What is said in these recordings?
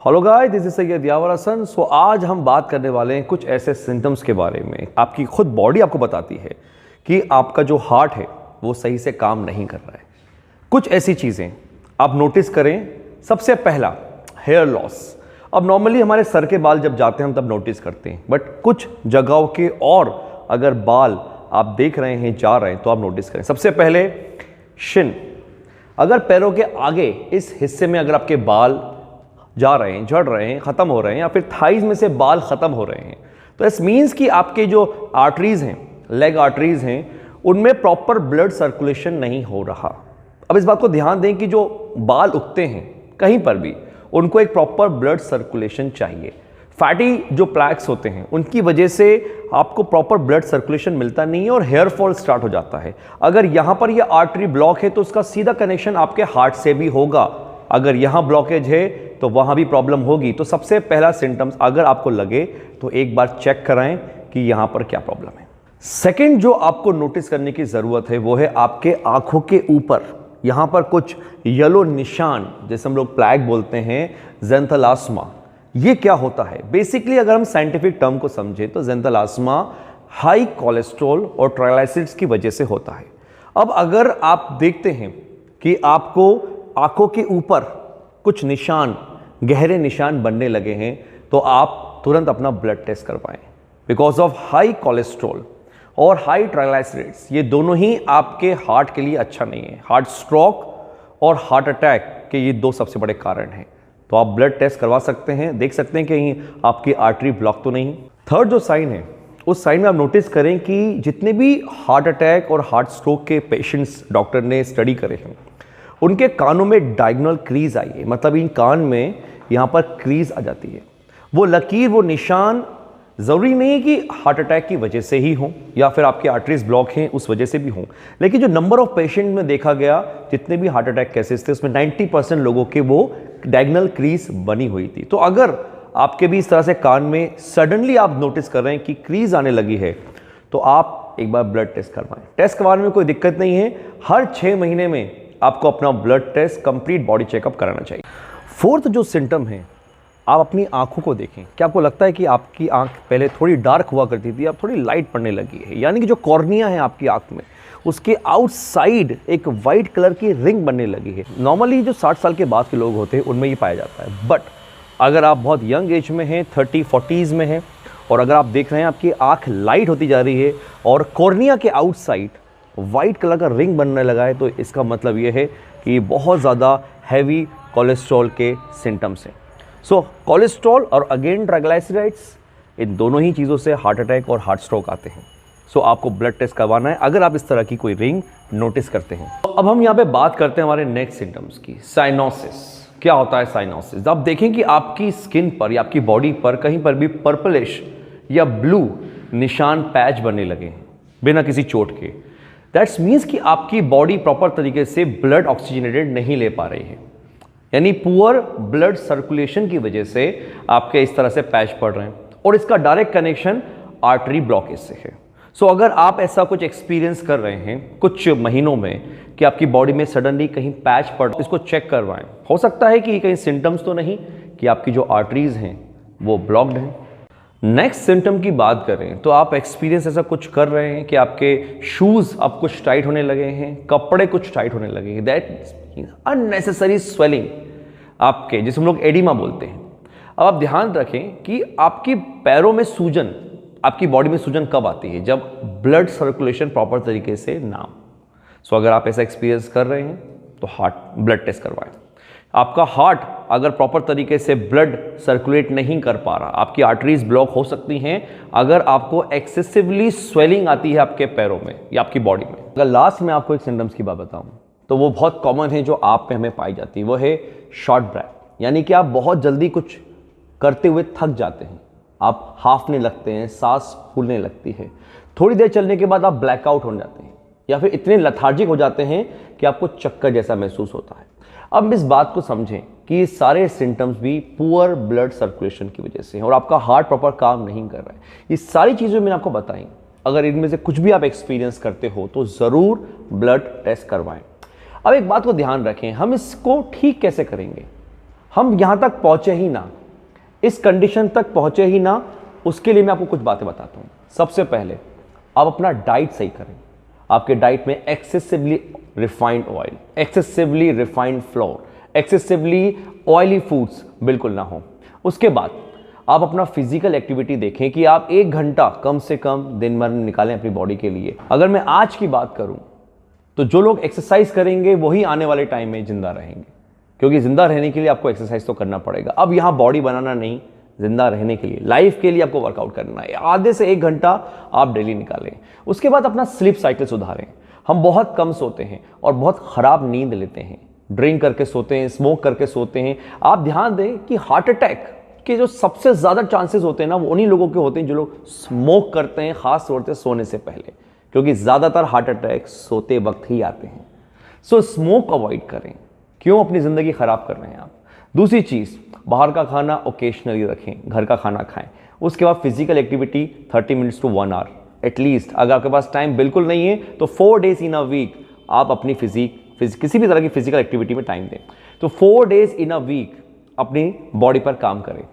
Hello guys, this is Syed Yawar Hasan. So आज हम बात करने वाले हैं कुछ ऐसे सिम्टम्स के बारे में। आपकी खुद बॉडी आपको बताती है कि आपका जो हार्ट है वो सही से काम नहीं कर रहा है। कुछ ऐसी चीज़ें आप नोटिस करें। सबसे पहला, हेयर लॉस। अब नॉर्मली हमारे सर के बाल जब जाते हैं हम तब नोटिस करते हैं, बट कुछ जगहों के और अगर बाल आप देख रहे हैं जा रहे हैं तो आप नोटिस करें। सबसे पहले शिन, अगर पैरों के आगे इस हिस्से में अगर आपके बाल जा रहे हैं, झड़ रहे हैं, ख़त्म हो रहे हैं, या फिर थाइज में से बाल ख़त्म हो रहे हैं, तो इस मीन्स कि आपके जो आर्टरीज़ हैं, लेग आर्टरीज़ हैं, उनमें प्रॉपर ब्लड सर्कुलेशन नहीं हो रहा। अब इस बात को ध्यान दें कि जो बाल उगते हैं कहीं पर भी, उनको एक प्रॉपर ब्लड सर्कुलेशन चाहिए। फैटी जो प्लैक्स होते हैं उनकी वजह से आपको प्रॉपर ब्लड सर्कुलेशन मिलता नहीं है और हेयर फॉल स्टार्ट हो जाता है। अगर यहाँ पर ये आर्टरी ब्लॉक है तो उसका सीधा कनेक्शन आपके हार्ट से भी होगा। अगर यहाँ ब्लॉकेज है तो वहाँ भी प्रॉब्लम होगी। तो सबसे पहला सिम्टम्स अगर आपको लगे तो एक बार चेक कराएं कि यहाँ पर क्या प्रॉब्लम है। सेकेंड जो आपको नोटिस करने की ज़रूरत है वो है आपके आँखों के ऊपर यहाँ पर कुछ येलो निशान, जैसे हम लोग प्लैग बोलते हैं, ज़ेंथेलास्मा। ये क्या होता है? बेसिकली अगर हम साइंटिफिक टर्म को समझें तो ज़ेंथेलास्मा हाई कोलेस्ट्रॉल और ट्राइग्लिसराइड्स की वजह से होता है। अब अगर आप देखते हैं कि आपको आंखों के ऊपर कुछ निशान, गहरे निशान बनने लगे हैं, तो आप तुरंत अपना ब्लड टेस्ट करवाएं। बिकॉज ऑफ हाई कोलेस्ट्रॉल और हाई ट्राइग्लिसराइड्स, ये दोनों ही आपके हार्ट के लिए अच्छा नहीं है। हार्ट स्ट्रोक और हार्ट अटैक के ये दो सबसे बड़े कारण हैं। तो आप ब्लड टेस्ट करवा सकते हैं, देख सकते हैं कहीं आपकी आर्टरी ब्लॉक तो नहीं। थर्ड जो साइन है, उस साइन में आप नोटिस करें कि जितने भी हार्ट अटैक और हार्ट स्ट्रोक के पेशेंट्स डॉक्टर ने स्टडी करे हैं, उनके कानों में डायगोनल क्रीज आई है। मतलब इन कान में यहाँ पर क्रीज आ जाती है। वो लकीर, वो निशान ज़रूरी नहीं है कि हार्ट अटैक की वजह से ही हों या फिर आपके आर्टरीज ब्लॉक हैं उस वजह से भी हों, लेकिन जो नंबर ऑफ पेशेंट में देखा गया, जितने भी हार्ट अटैक केसेस थे उसमें 90% लोगों के वो डायगोनल क्रीज बनी हुई थी। तो अगर आपके भी इस तरह से कान में सडनली आप नोटिस कर रहे हैं कि क्रीज आने लगी है, तो आप एक बार ब्लड टेस्ट करवाएं। टेस्ट करवाने में कोई दिक्कत नहीं है। हर 6 महीने में आपको अपना blood test, complete body checkup कराना चाहिए। फोर्थ जो सिम्टम है, आप अपनी आंखों को देखें। क्या आपको लगता है कि आपकी आंख पहले थोड़ी डार्क हुआ करती थी, अब थोड़ी लाइट पड़ने लगी है? यानी कि जो कॉर्निया है आपकी आंख में, उसके आउटसाइड एक वाइट कलर की रिंग बनने लगी है। नॉर्मली जो 60 साल के बाद के लोग होते हैं उनमें ये पाया जाता है, बट अगर आप बहुत यंग एज में हैं, 30-40s में हैं, और अगर आप देख रहे हैं आपकी आंख लाइट होती जा रही है और कॉर्निया के आउटसाइड वाइट कलर का रिंग बनने लगा है, तो इसका मतलब ये है कि बहुत ज़्यादा हैवी कोलेस्ट्रॉल के सिम्टम्स हैं। सो कोलेस्ट्रॉल और अगेन ट्राइग्लिसराइड्स, इन दोनों ही चीज़ों से हार्ट अटैक और हार्ट स्ट्रोक आते हैं। सो आपको ब्लड टेस्ट करवाना है अगर आप इस तरह की कोई रिंग नोटिस करते हैं। तो अब हम यहाँ पे बात करते हैं हमारे नेक्स्ट सिम्टम्स की, साइनोसिस। क्या होता है साइनोसिस? आप देखें कि आपकी स्किन पर या आपकी बॉडी पर कहीं पर भी पर्पलिश या ब्लू निशान, पैच बनने लगे हैं बिना किसी चोट के। दैट्स मीन्स कि आपकी बॉडी प्रॉपर तरीके से ब्लड ऑक्सीजनेटेड नहीं ले पा रही है, यानी पुअर ब्लड सर्कुलेशन की वजह से आपके इस तरह से पैच पड़ रहे हैं, और इसका डायरेक्ट कनेक्शन आर्टरी ब्लॉकेज से है। सो अगर आप ऐसा कुछ एक्सपीरियंस कर रहे हैं कुछ महीनों में कि आपकी बॉडी में सडनली कहीं पैच पड़, इसको चेक करवाएं। हो सकता है कि कहीं सिम्टम्स तो नहीं कि आपकी जो आर्टरीज हैं वो ब्लॉक्ड हैं। नेक्स्ट सिम्टम की बात करें तो आप एक्सपीरियंस ऐसा कुछ कर रहे हैं कि आपके शूज़ अब कुछ टाइट होने लगे हैं, कपड़े कुछ टाइट होने लगे हैं। दैट अननेसेसरी स्वेलिंग आपके, जिसे हम लोग एडिमा बोलते हैं। अब आप ध्यान रखें कि आपकी पैरों में सूजन, आपकी बॉडी में सूजन कब आती है? जब ब्लड सर्कुलेशन प्रॉपर तरीके से ना हो। सो अगर आप ऐसा एक्सपीरियंस कर रहे हैं तो हार्ट ब्लड टेस्ट करवाएं। आपका हार्ट अगर प्रॉपर तरीके से ब्लड सर्कुलेट नहीं कर पा रहा, आपकी आर्टरीज ब्लॉक हो सकती हैं अगर आपको एक्सेसिवली स्वेलिंग आती है आपके पैरों में या आपकी बॉडी में। अगर लास्ट में आपको एक सिम्टम्स की बात बताऊं तो वो बहुत कॉमन है जो आप में हमें पाई जाती है, वो है शॉर्ट ब्रेथ। यानी कि आप बहुत जल्दी कुछ करते हुए थक जाते हैं, आप हाफने लगते हैं, सांस फूलने लगती है, थोड़ी देर चलने के बाद आप ब्लैकआउट हो जाते हैं, या फिर इतने लेथार्जिक हो जाते हैं कि आपको चक्कर जैसा महसूस होता है। अब इस बात को समझें कि ये सारे सिम्टम्स भी पुअर ब्लड सर्कुलेशन की वजह से हैं और आपका हार्ट प्रॉपर काम नहीं कर रहा है। ये सारी चीज़ें मैंने आपको बताई, अगर इनमें से कुछ भी आप एक्सपीरियंस करते हो तो ज़रूर ब्लड टेस्ट करवाएं। अब एक बात को ध्यान रखें, हम इसको ठीक कैसे करेंगे? हम यहाँ तक पहुँचे ही ना, इस कंडीशन तक पहुंचे ही ना, उसके लिए मैं आपको कुछ बातें बताता हूं। सबसे पहले आप अपना डाइट सही करें। आपके डाइट में excessively refined oil, excessively refined floor, excessively oily foods बिल्कुल ना हो। उसके बाद आप अपना फिजिकल एक्टिविटी देखें कि आप 1 घंटा कम से कम दिन भर निकालें अपनी बॉडी के लिए। अगर मैं आज की बात करूं तो जो लोग एक्सरसाइज करेंगे वही आने वाले टाइम में जिंदा रहेंगे, क्योंकि जिंदा रहने के लिए आपको एक्सरसाइज तो करना पड़ेगा। अब यहां बॉडी बनाना नहीं, जिंदा रहने के लिए, लाइफ के लिए आपको वर्कआउट करना है। आधे से 1 घंटा आप डेली निकालें। उसके बाद अपना स्लीप साइकिल सुधारें। हम बहुत कम सोते हैं और बहुत खराब नींद लेते हैं, ड्रिंक करके सोते हैं, स्मोक करके सोते हैं। आप ध्यान दें कि हार्ट अटैक के जो सबसे ज्यादा चांसेस होते हैं ना, वो उन्हीं लोगों के होते हैं जो लोग स्मोक करते हैं, खास तौर से सोने से पहले, क्योंकि ज्यादातर हार्ट अटैक सोते वक्त ही आते हैं। सो स्मोक अवॉइड करें। क्यों अपनी जिंदगी खराब कर रहे हैं आप? दूसरी चीज, बाहर का खाना ओकेशनली रखें, घर का खाना खाएं। उसके बाद physical activity 30 minutes to 1 hour at least. अगर आपके पास टाइम बिल्कुल नहीं है तो 4 डेज इन अ वीक आप अपनी किसी भी तरह की फिजिकल एक्टिविटी में टाइम दें। तो 4 डेज इन अ वीक अपनी बॉडी पर काम करें।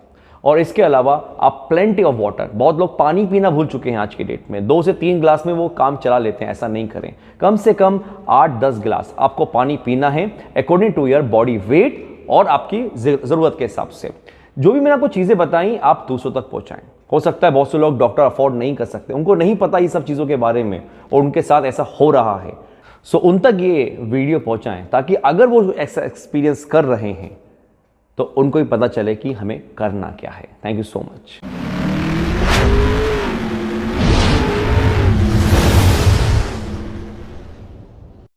और इसके अलावा आप प्लेंटी ऑफ वाटर, बहुत लोग पानी पीना भूल चुके हैं आज की डेट में, 2 से 3 गिलास में वो काम चला लेते हैं। ऐसा नहीं करें, कम से कम 8-10 गिलास आपको पानी पीना है according to your body weight और आपकी ज़रूरत के हिसाब से। जो भी मैंने आपको चीज़ें बताई आप दूसरों तक पहुंचाएं। हो सकता है बहुत से लोग डॉक्टर अफोर्ड नहीं कर सकते, उनको नहीं पता ये सब चीज़ों के बारे में और उनके साथ ऐसा हो रहा है। सो उन तक ये वीडियो पहुंचाएं ताकि अगर वो ऐसा एक्सपीरियंस कर रहे हैं तो उनको भी पता चले कि हमें करना क्या है। Thank you so much.